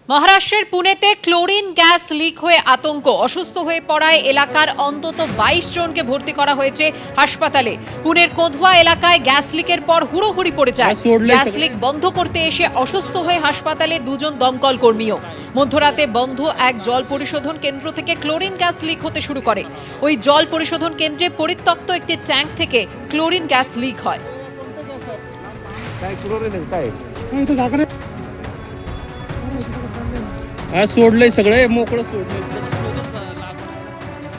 মহারাষ্ট্রের পুনেতে chlorine gas leak হয়ে আতঙ্ক, অসুস্থ হয়ে পড়ায় এলাকার অন্তত 22 জনকে ভর্তি করা হয়েছে হাসপাতালে। পুনের কোধওয়া এলাকায় গ্যাস লিকের পর হুড়োহুড়ি পড়ে যায়। গ্যাস লিক বন্ধ করতে এসে অসুস্থ হয়ে হাসপাতালে দুজন দমকল কর্মীও। মধ্যরাতে বন্ধ এক জল পরিশোধন কেন্দ্র থেকে ক্লোরিন গ্যাস লিক হতে শুরু করে। ওই জল পরিশোধন কেন্দ্রে পরিত্যক্ত একটি ট্যাঙ্ক থেকে ক্লোরিন গ্যাস লিক হয়। सोडलंय सगळे मोकळं सोडलंय।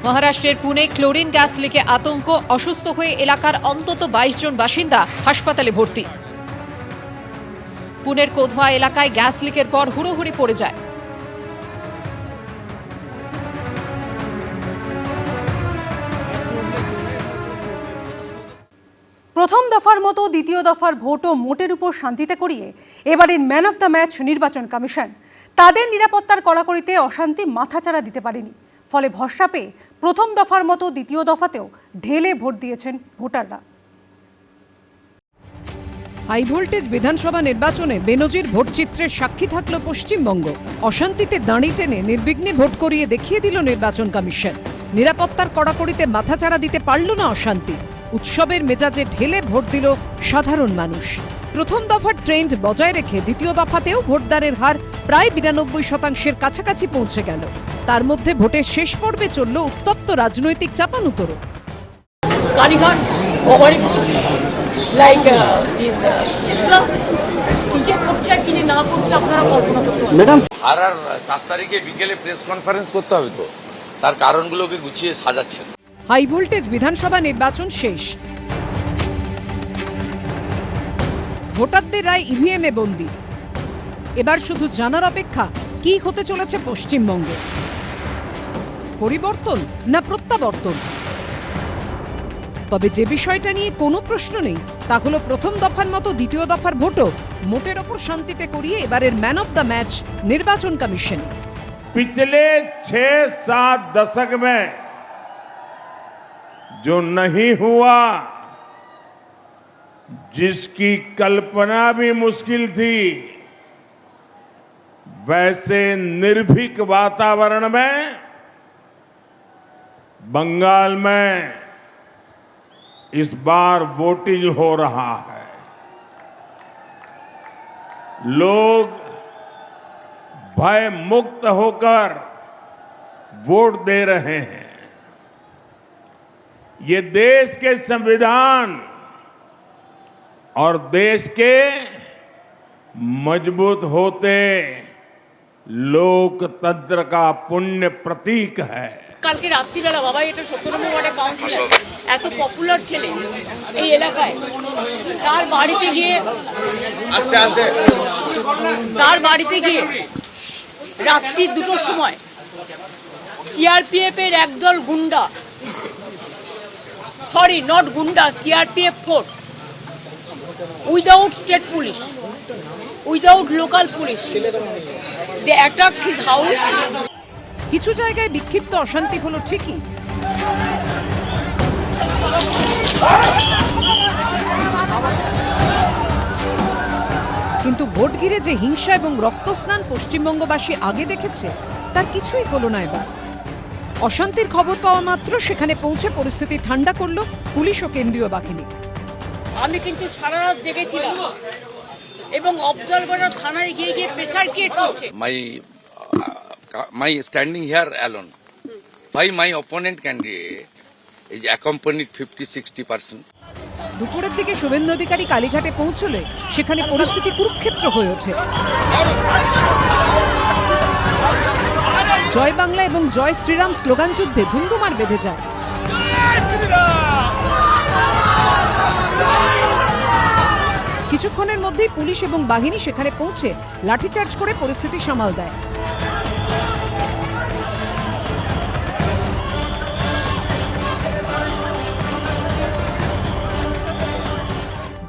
মহারাষ্ট্রের পুনে ক্লোরিন গ্যাস লিকে আতঙ্ক, অসুস্থ হয়ে এলাকার অন্তত 22 জন বাসিন্দা হাসপাতালে ভর্তি। পুনের কোধওয়া এলাকায় গ্যাস লিকের পর হুড়োহুড়ি পড়ে যায়। প্রথম দফার মতো দ্বিতীয় দফার ভোটও মোটের উপর শান্তিতে করিয়ে এবারের ম্যান অফ দ্য ম্যাচ নির্বাচন কমিশন। তাদের নিরাপত্তার কড়াকড়িতে অশান্তি মাথাচাড়া দিতে পারেনি। ফলে ভরসা পেয়ে প্রথম দফার মতো দ্বিতীয় দফাতেও ঢেলে ভোট দিয়েছেন ভোটাররা। হাই ভোল্টেজ বিধানসভা নির্বাচনে বেনজির ভোটচিত্রের সাক্ষী থাকল পশ্চিমবঙ্গ। অশান্তিতে দাঁড়ি টেনে নির্বিঘ্নে ভোট করিয়ে দেখিয়ে দিল নির্বাচন কমিশন। নিরাপত্তার কড়াকড়িতে মাথাচাড়া দিতে পারল না অশান্তি। উৎসবের মেজাজে ঢেলে ভোট দিল সাধারণ মানুষ। প্রথম দফার ট্রেন্ড বজায় রেখে দ্বিতীয় দফাতেও ভোটদানের হার প্রায় 92% কাছাকাছি পৌঁছে গেল। তার মধ্যে ভোটের শেষ পর্বে চলল উত্তপ্ত রাজনৈতিক চাপানুতোড়। কালীঘাট ওভারি লাইক দিস চিত্রা কি করছে কি না করছে আপনারা কল্পনা করতে পারেন। ম্যাডাম আর 7 তারিখে বিকেলে প্রেস কনফারেন্স করতে হবে, তো তার কারণগুলোকে গুছিয়ে সাজাচ্ছেন। হাই ভোল্টেজ বিধানসভা নির্বাচন শেষ। ভোটারদের রায় ইভিএমে বন্দী। এবার শুধু জানার অপেক্ষা কি হতে চলেছে পশ্চিমবঙ্গে। পরিবর্তন না প্রত্যাবর্তন? তবে যে বিষয়টা নিয়ে কোনো প্রশ্ন নেই তা হলো প্রথম দফার মতো দ্বিতীয় দফার ভোটও মোটের ওপর শান্তিতে করিয়ে এবারের ম্যান অফ দ্য ম্যাচ নির্বাচন কমিশন। पिछले 6-7 दशक में जो नहीं हुआ, जिसकी कल्पना भी मुश्किल थी, वैसे निर्भीक वातावरण में बंगाल में इस बार वोटिंग हो रहा है। लोग भय मुक्त होकर वोट दे रहे हैं। ये देश के संविधान और देश के मजबूत होते लोकतंत्र का पुण्य प्रतीक है। কালকে রাত্রিবেলা বাবা এটা 17 নম্বর ওয়ার্ডে কাউন্সিলর, এত পপুলার ছেলে এই এলাকায়, তার বাড়িতে গিয়ে রাত্রি 2টোর সময় সিআরপিএফ এর একদল গুন্ডা, সরি নট গুন্ডা, CRPF force, without state police, without local police, they attack his house. কিছু জায়গায় বিক্ষিপ্ত অশান্তি হলো ঠিকই, কিন্তু ভোট ঘিরে যে হিংসা এবং রক্তস্নান পশ্চিমবঙ্গবাসী আগে দেখেছে তার কিছুই হলো না এবার। অশান্তির খবর পাওয়া মাত্র সেখানে পৌঁছে পরিস্থিতি ঠান্ডা করল পুলিশ ও কেন্দ্রীয় বাহিনী। আমি কিন্তু সারা রাত জেগেছিলাম এবং অবজারভাররা থানায় গিয়ে গিয়ে প্রেসার ক্রিয়েট করছে। My standing here alone, why my opponent candidate is accompanied 50-60%. দুপুরের দিকে শুভেন্দু অধিকারী কালীঘাটে পৌঁছলে সেখানে পরিস্থিতি কুরুক্ষেত্র হয়ে ওঠে। জয় বাংলা এবং জয় শ্রীরাম স্লোগান যুদ্ধে ধুমধুমার বেঁধে যায়। কিছুক্ষণের মধ্যেই পুলিশ এবং বাহিনী সেখানে পৌঁছে লাঠিচার্জ করে পরিস্থিতি সামাল দেয়।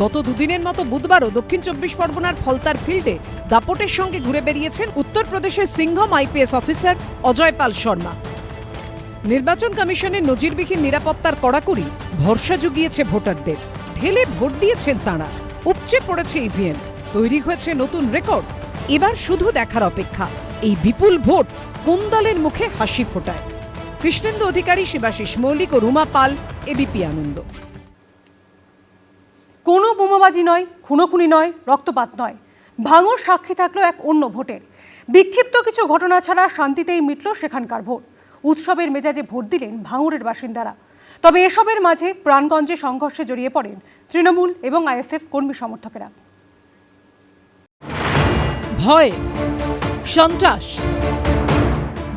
গত দুদিনের মতো বুধবারও দক্ষিণ 24 পরগনার ফলতার ফিল্ডে দাপটের সঙ্গে ঘুরে বেরিয়েছেন উত্তরপ্রদেশের সিংহম আইপিএস অফিসার অজয় পাল শর্মা। নির্বাচন কমিশনের নজিরবিহীন নিরাপত্তার কড়াকড়ি ভরসা জুগিয়েছে ভোটারদের। ঢেলে ভোট দিয়েছেন তাঁরা। উপচে পড়েছে ইভিএম, তৈরি হয়েছে নতুন রেকর্ড। এবার শুধু দেখার অপেক্ষা এই বিপুল ভোট কোন দলের মুখে হাসি ফোটায়? কৃষ্ণেন্দু অধিকারী, শিবাশিস মৌলিক ও রুমা পাল, এবিপি আনন্দ। কোনো বোমাবাজি নয়, খুনোখুনি নয়, রক্তপাত নয়, ভাঙর সাক্ষী থাকলো এক অন্য ভোটের। বিক্ষিপ্ত কিছু ঘটনা ছাড়া শান্তিতেই মিটল সেখানকার ভোট। উৎসবের মেজাজে ভোট দিলেন ভাঙরের বাসিন্দারা। তবে এসবের মাঝে প্রাণগঞ্জে সংঘর্ষে জড়িয়ে পড়েন তৃণমূল এবং আইএসএফ কর্মী সমর্থকেরা। ভয়, সন্ত্রাস,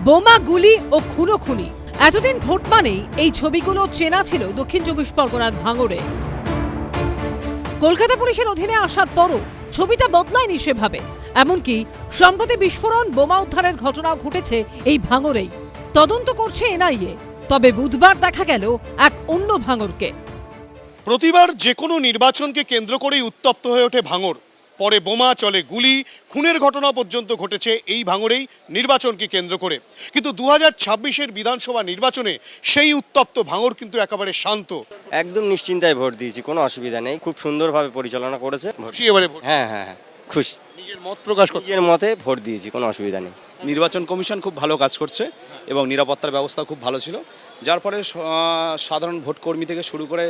বোমা, গুলি ও খুনোখুনি। এতদিন ভোট মানেই এই ছবিগুলো চেনা ছিল দক্ষিণ চব্বিশ পরগনার ভাঙড়ে। কলকাতা পুলিশের অধীনে আসার পরও ছবিটা বদলায়নি সেভাবে। এমনকি সম্প্রতি বিস্ফোরণ, বোমা উদ্ধারের ঘটনা ঘটেছে এই ভাঙড়েই। তদন্ত করছে এনআইএ। তবে বুধবার দেখা গেল এক অন্য ভাঙড়কে। প্রতিবার যে কোনো নির্বাচনকে কেন্দ্র করেই উত্তপ্ত হয়ে ওঠে ভাঙড়। পরে বোমা, চলে গুলি, খুনের ঘটনা পর্যন্ত ঘটেছে এই ভাঙড়েই নির্বাচনকে কেন্দ্র করে। কিন্তু 2026-এর বিধানসভা নির্বাচনে সেই উত্তপ্ত ভাঙড় কিন্তু একেবারে শান্ত। একদম নিশ্চিন্তায় ভোট দিয়েছি, কোনো অসুবিধা নেই, খুব সুন্দরভাবে পরিচালনা করেছে। খুশি এবারে ভোট? হ্যাঁ হ্যাঁ হ্যাঁ, খুশি। নিজের মত প্রকাশ করতে নিজের মতে ভোট দিয়েছি, কোনো অসুবিধা নেই। নির্বাচন কমিশন খুব ভালো কাজ করছে এবং নিরাপত্তার ব্যবস্থা খুব ভালো ছিল, যার ফলে সাধারণ ভোটকর্মী থেকে শুরু করে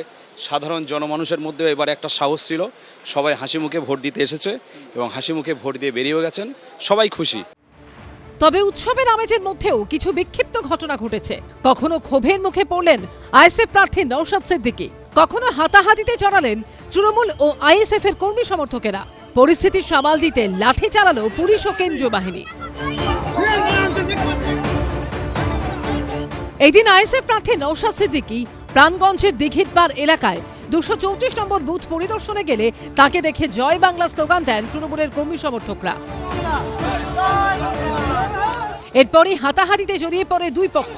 সাধারণ জনমানুষের মধ্যে এবারে একটা সাহস ছিল। সবাই হাসি মুখে ভোট দিতে এসেছে এবং হাসি মুখে ভোট দিয়ে বেরিয়ে গেছেন, সবাই খুশি। তবে উৎসবের আমেজের মধ্যেও কিছু বিক্ষিপ্ত ঘটনা ঘটেছে। কখনো ক্ষোভের মুখে পড়লেন আইএসএফ প্রার্থী নওশাদ সিদ্দিকী, কখনো হাতাহাতিতে জড়ালেন তৃণমূল ও আইএসএফ এর কর্মী সমর্থকেরা। পরিস্থিতি সামাল দিতে লাঠি চালালো পুলিশ ও কেন্দ্রীয় বাহিনী। এদিন আইএসএফ প্রার্থী নওশাদ সিদ্দিকী প্রাণগঞ্জের দিঘিরপাড় এলাকায় 234 নম্বর বুথ পরিদর্শনে গেলে তাকে দেখে জয় বাংলা স্লোগান দেন তৃণমূলের কর্মী সমর্থকরা। এরপরই হাতাহাতিতে জড়িয়ে পড়ে দুই পক্ষ।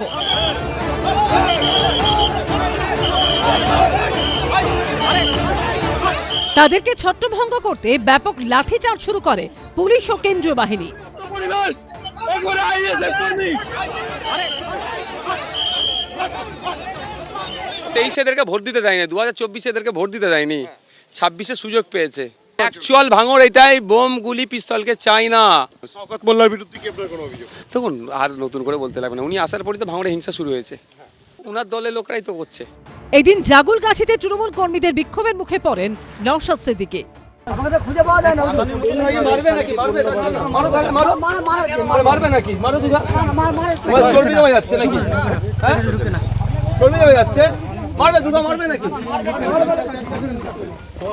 তাদেরকে ছত্রভঙ্গ করতে ব্যাপক লাঠিচার্জ শুরু করে পুলিশ ও কেন্দ্রীয় বাহিনী। 23 এদেরকে ভোট দিতে দেয়নি, 2024 এদেরকে ভোট দিতে দেয়নি, 26-এ সুযোগ পেয়েছে। অ্যাকচুয়াল ভাঙড় এটাই, বোম, গুলি, পিস্তলকে চাই না। শওকত মোল্লার বিরুদ্ধে কি আপনার কোনো অভিযোগ? তখন আর নতুন করে বলতে লাগবে না, উনি আসার পরই তো ভাঙড়ে হিংসা শুরু হয়েছে। ওনার দলের লোকরাই তো করছে। এদিন জাগুলগাছিতে তৃণমূল কর্মীদের বিক্ষোভের মুখে পড়েন নওশাদ সিদ্দিকী।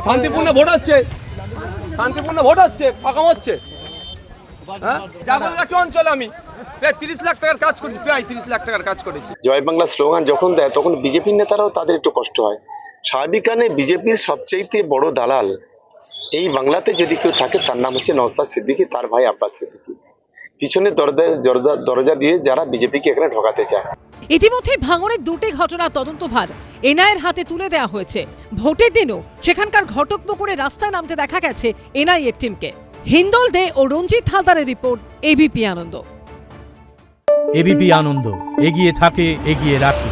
শান্তিপূর্ণ ভোট হচ্ছে, শান্তিপূর্ণ ভোট হচ্ছে, ফাঁকা হচ্ছে। জাগুলগাছি অঞ্চলে আমি প্রায় 30 লাখ টাকার কাজ করেছি, প্রায় 30 লাখ টাকার কাজ করেছি। জয় বাংলা স্লোগান যখন দেয় তখন বিজেপির নেতারাও তাদের একটু কষ্ট হয়। স্বাভাবিক কারণে বিজেপির সবচেয়ে বড় দালাল এই বাংলাতে যদি কেউ থাকে তার নাম হচ্ছে নওশাদ সিদ্দিকী, তার ভাই আব্বাস সিদ্দিকী। পিছনে দরজা দিয়ে যারা বিজেপিকে এখানে ঢোকাতে চায়। ইতিমধ্যে ভাঙড়ের দুটি ঘটনার তদন্তভার এনআইএর হাতে তুলে দেওয়া হয়েছে। ভোটের দিনও সেখানকার ঘটকপুকুরে রাস্তায় নামতে দেখা গেছে এনআইএর টিমকে। হিন্দল দে ও রঞ্জিত হালদারের রিপোর্ট, এবিপি আনন্দ। এবিপি আনন্দ, এগিয়ে থাকে, এগিয়ে রাখে।